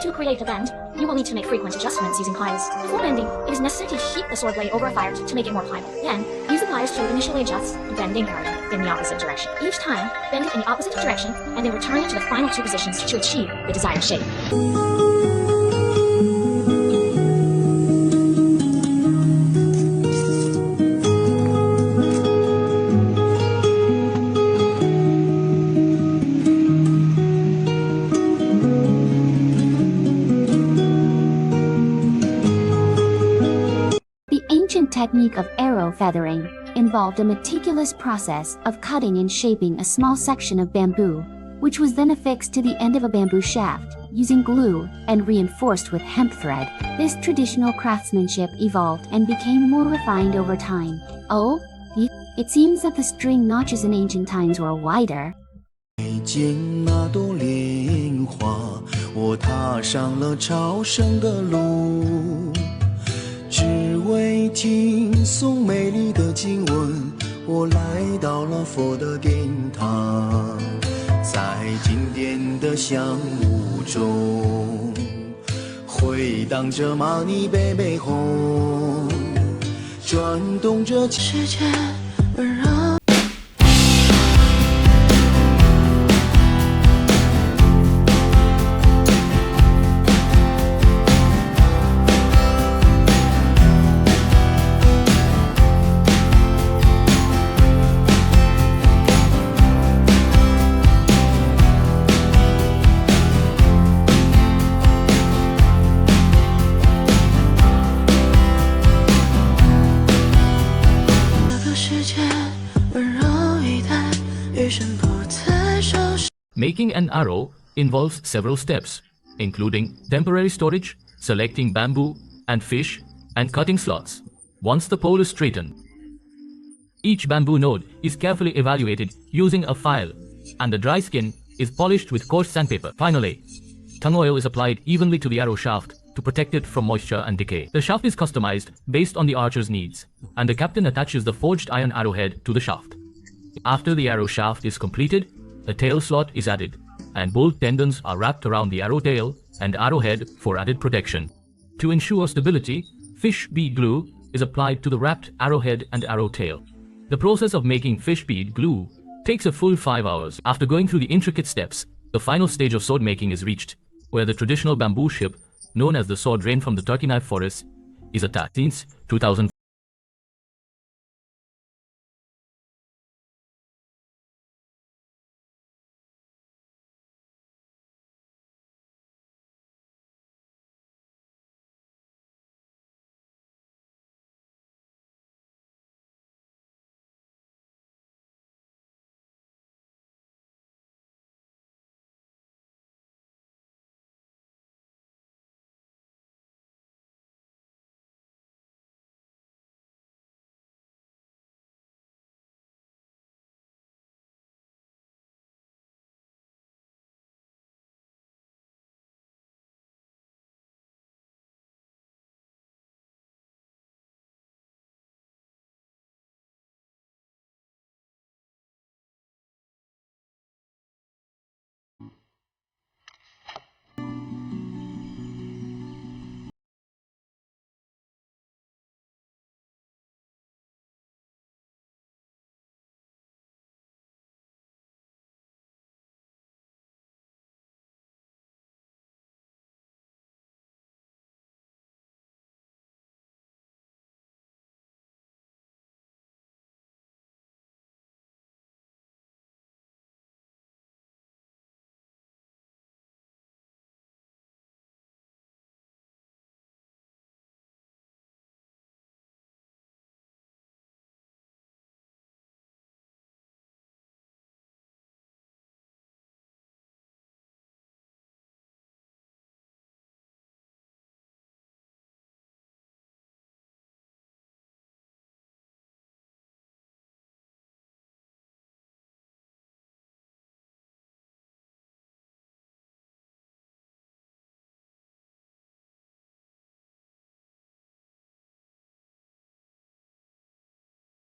To create a bend, you will need to make frequent adjustments using pliers. For bending, it is necessary to heat the sword blade over a fire to make it more pliable. Then, use the pliers to initially adjust the bending area in the opposite direction. Each time, bend it in the opposite direction and then return it to the final two positions to achieve the desired shape. The ancient technique of arrow feathering involved a meticulous process of cutting and shaping a small section of bamboo, which was then affixed to the end of a bamboo shaft using glue and reinforced with hemp thread. This traditional craftsmanship evolved and became more refined over time. Oh, it seems that the string notches in ancient times were wider. 见那朵莲花，我踏上了朝圣的路，只为听诵美丽的经文。我来到了佛的殿堂，在经典的香雾中，回荡着玛尼贝贝哄，转动着世界温柔。Making an arrow involves several steps, including temporary storage, selecting bamboo and fish, and cutting slots. Once the pole is straightened, each bamboo node is carefully evaluated using a file, and the dry skin is polished with coarse sandpaper. Finally, tung oil is applied evenly to the arrow shaft to protect it from moisture and decay. The shaft is customized based on the archer's needs, and the captain attaches the forged iron arrowhead to the shaft. After the arrow shaft is completed, a tail slot is added, and bolt tendons are wrapped around the arrow tail and arrowhead for added protection. To ensure stability, fish bead glue is applied to the wrapped arrowhead and arrow tail. The process of making fish bead glue takes a full 5 hours. After going through the intricate steps, the final stage of sword making is reached, where the traditional bamboo ship, known as the sword rain from the turkey knife forest, is attached. Since 2000